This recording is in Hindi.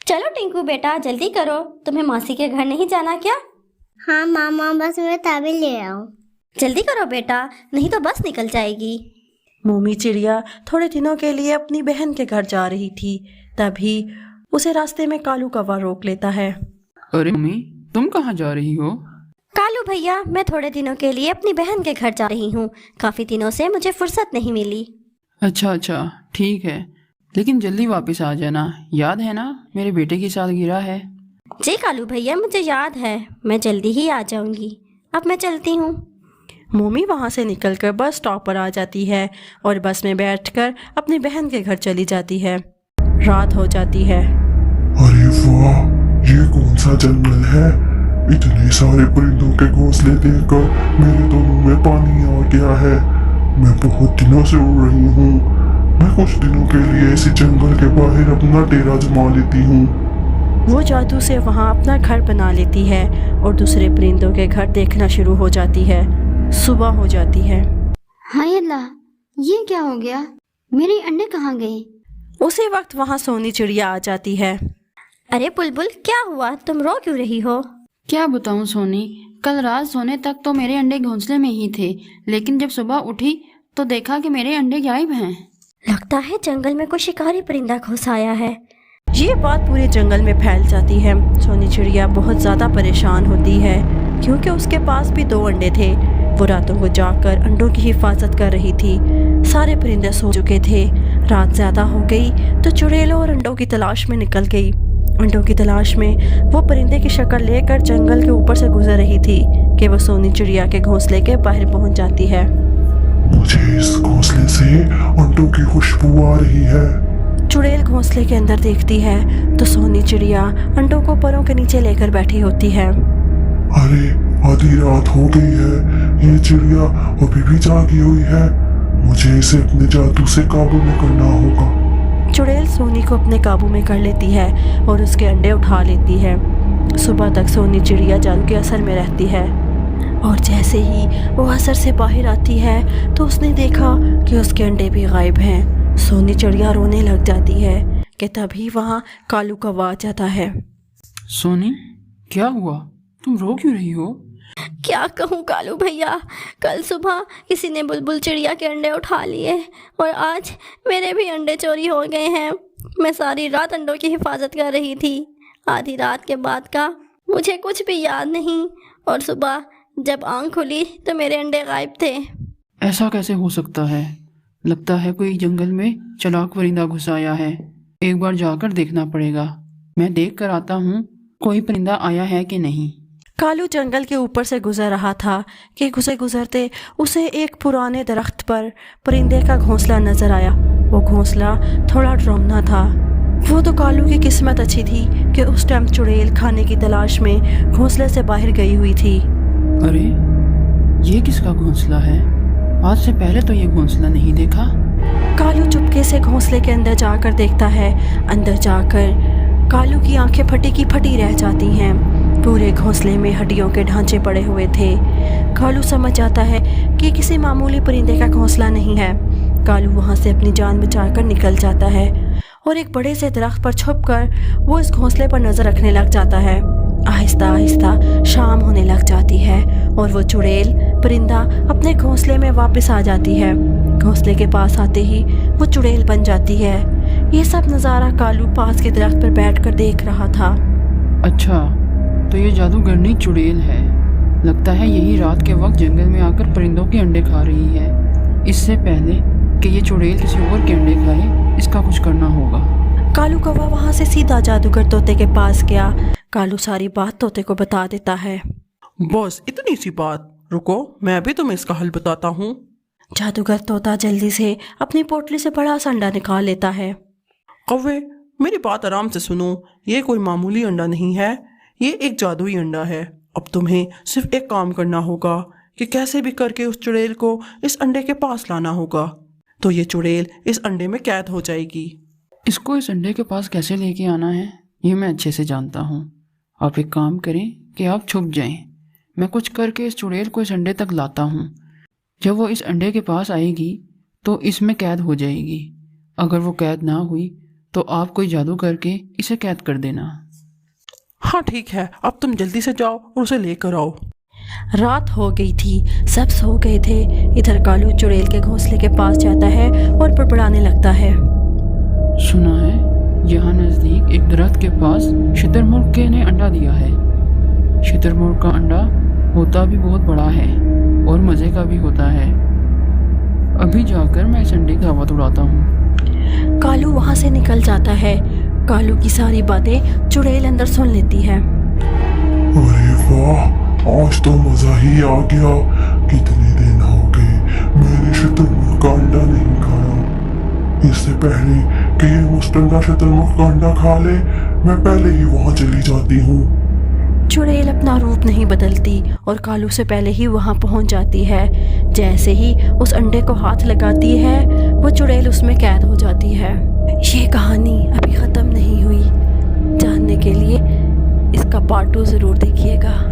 चलो टिंकू बेटा जल्दी करो, तुम्हें मासी के घर नहीं जाना क्या? हाँ मामा, बस मैं ताबे ले आऊँ। जल्दी करो बेटा, नहीं तो बस निकल जाएगी। मोमी चिड़िया थोड़े दिनों के लिए अपनी बहन के घर जा रही थी। तभी उसे रास्ते में कालू कौवा रोक लेता है। अरे मम्मी, तुम कहाँ जा रही हो? कालू भैया, मैं थोड़े दिनों के लिए अपनी बहन के घर जा रही हूँ। काफी दिनों से मुझे फुर्सत नहीं मिली। अच्छा, ठीक है, लेकिन जल्दी वापस आ जाना। याद है ना, मेरे बेटे की सालगिरह है। जी कालू भैया, मुझे याद है, मैं जल्दी ही आ जाऊंगी। अब मैं चलती हूँ। मोमी वहाँ से निकलकर बस स्टॉप पर आ जाती है और बस में बैठकर अपनी बहन के घर चली जाती है। रात हो जाती है। अरे वाह, ये कौन सा जंगल है? इतने सारे परिंदों के घोंसले देखकर मेरे तो मुंह में पानी आ गया है। मैं बहुत दिनों से उड़ रही हूँ। मैं कुछ दिनों के लिए इसी जंगल के बाहर अपना डेरा जमा लेती हूँ। वो जादू से वहाँ अपना घर बना लेती है और दूसरे परिंदों के घर देखना शुरू हो जाती है। सुबह हो जाती है। हाय अल्लाह, ये क्या हो गया? मेरे अंडे कहाँ गए? उसी वक्त वहाँ सोनी चिड़िया आ जाती है। अरे बुलबुल, क्या हुआ? तुम रो क्यों रही हो? क्या बताऊं सोनी, कल रात सोने तक तो मेरे अंडे घोंसले में ही थे, लेकिन जब सुबह उठी तो देखा कि मेरे अंडे गायब हैं। लगता है जंगल में कोई शिकारी परिंदा घुस आया है। ये बात पूरे जंगल में फैल जाती है। सोनी चिड़िया बहुत ज़्यादा परेशान होती है क्योंकि उसके पास भी 2 अंडे थे। वो रातों को जाकर अंडों की हिफाजत कर रही थी। सारे परिंदे सो चुके थे। रात ज़्यादा हो गई तो चुड़ैलों और अंडों की तलाश में निकल गई। अंडों की तलाश में वो परिंदे की शक्ल लेकर जंगल के ऊपर से गुजर रही थी कि वो सोनी चिड़िया के घोंसले के बाहर पहुंच जाती है। मुझे इस घोंसले से अंडों की खुशबू आ रही है। चुड़ैल घोंसले के अंदर देखती है तो सोनी चिड़िया अंडों को परों के नीचे लेकर बैठी होती है। अरे आधी रात हो गई है, ये चिड़िया अभी भी जागी हुई है। मुझे इसे अपने जादू से काबू में करना होगा। चुड़ैल सोनी को अपने काबू में कर लेती है और उसके अंडे उठा लेती है। सुबह तक सोनी चिड़िया जादू के असर में रहती है और जैसे ही वो असर से बाहर आती है तो उसने देखा कि उसके अंडे भी गायब हैं। सोनी चिड़िया रोने लग जाती है कि तभी वहाँ कालू कौवा आ जाता है। सोनी, क्या हुआ? तुम रो क्यों रही हो? क्या कहूँ कालू भैया, कल सुबह किसी ने बुलबुल चिड़िया के अंडे उठा लिए और आज मेरे भी अंडे चोरी हो गए हैं। मैं सारी रात अंडों की हिफाजत कर रही थी। आधी रात के बाद का मुझे कुछ भी याद नहीं और सुबह जब आँख खुली तो मेरे अंडे गायब थे। ऐसा कैसे हो सकता है? लगता है कोई जंगल में चालाक परिंदा घुस आया है। एक बार जाकर देखना पड़ेगा। मैं देख कर आता हूँ कोई परिंदा आया है कि नहीं। कालू जंगल के ऊपर से गुजर रहा था कि गुजरते उसे एक पुराने दरख्त पर परिंदे का घोंसला नजर आया। वो घोंसला थोड़ा डरावना था। वो तो कालू की किस्मत अच्छी थी कि उस टाइम चुड़ैल खाने की तलाश में घोंसले से बाहर गई हुई थी। अरे, ये किसका घोंसला है? आज से पहले तो ये घोंसला नहीं देखा। कालू चुपके से घोंसले के अंदर जाकर देखता है। अंदर जाकर कालू की आंखें फटी की फटी रह जाती हैं। पूरे घोंसले में हड्डियों के ढांचे पड़े हुए थे। कालू समझ जाता है कि किसी मामूली परिंदे का घोंसला नहीं है। कालू वहां से अपनी जान बचाकर निकल जाता है और एक बड़े से दरख्त पर छुपकर वो इस घोंसले पर नजर रखने लग जाता है। आहिस्ता आहिस्ता शाम होने लग जाती है और वो चुड़ैल परिंदा अपने घोंसले में वापस आ जाती है। घोंसले के पास आते ही वो चुड़ैल बन जाती है। ये सब नज़ारा कालू पास के दरख्त पर बैठकर देख रहा था। अच्छा, तो ये जादूगरनी चुड़ैल है। लगता है यही रात के वक्त जंगल में आकर परिंदों के अंडे खा रही है। इससे पहले कि ये चुड़ैल किसी और के अंडे खाए, इसका कुछ करना होगा। कालू कौवा वहाँ से सीधा जादूगर तोते के पास गया। कालू सारी बात तोते को बता देता है। बॉस, इतनी सी बात, रुको मैं भी तुम्हें इसका हल बताता हूँ। जादूगर तोता जल्दी से अपनी पोटली से बड़ा सा अंडा निकाल लेता है। कौवे, मेरी बात आराम से सुनो। ये कोई मामूली अंडा नहीं है, ये एक जादुई अंडा है। अब तुम्हें सिर्फ एक काम करना होगा कि कैसे भी करके उस चुड़ैल को इस अंडे के पास लाना होगा, तो ये चुड़ैल इस अंडे में कैद हो जाएगी। इसको इस अंडे के पास कैसे लेके आना है, ये मैं अच्छे से जानता हूँ। आप एक काम करें कि आप छुप जाएं। मैं कुछ करके इस चुड़ैल को इस अंडे तक लाता हूँ। जब वो इस अंडे के पास आएगी तो इसमें कैद हो जाएगी। अगर वो कैद ना हुई तो आप कोई जादू करके इसे कैद कर देना। हाँ ठीक है, अब तुम जल्दी से जाओ और उसे लेकर आओ। रात हो गई थी, सब सो गए थे। इधर कालू चुड़ैल के घोंसले के पास जाता है और बड़बड़ाने लगता है। सुना है यहाँ नज़दीक एक दरख्त के पास शुतुरमुर्ग ने अंडा दिया है। शुतुरमुर्ग का अंडा होता भी बहुत बड़ा है और मज़े का भी होता है। अभी जाकर मैं इस अंडे की हवा उड़ाता हूँ। कालू वहाँ से निकल जाता है। कालू की सारी बातें चुड़ैल अंदर सुन लेती है। अरे वाह, आज तो मजा ही आ गया। कितने दिन हो गए मैंने शुतुरमुर्ग का अंडा नहीं खाया। इससे पहले कि ये मुस्तंगा शुतुरमुर्ग का अंडा खा ले, मैं पहले ही वहाँ चली जाती हूँ। चुड़ैल अपना रूप नहीं बदलती और कालू से पहले ही वहाँ पहुँच जाती है। जैसे ही उस अंडे को हाथ लगाती है, वो चुड़ैल उसमें कैद हो जाती है। ये कहानी अभी ख़त्म नहीं हुई। जानने के लिए इसका पार्ट 2 ज़रूर देखिएगा।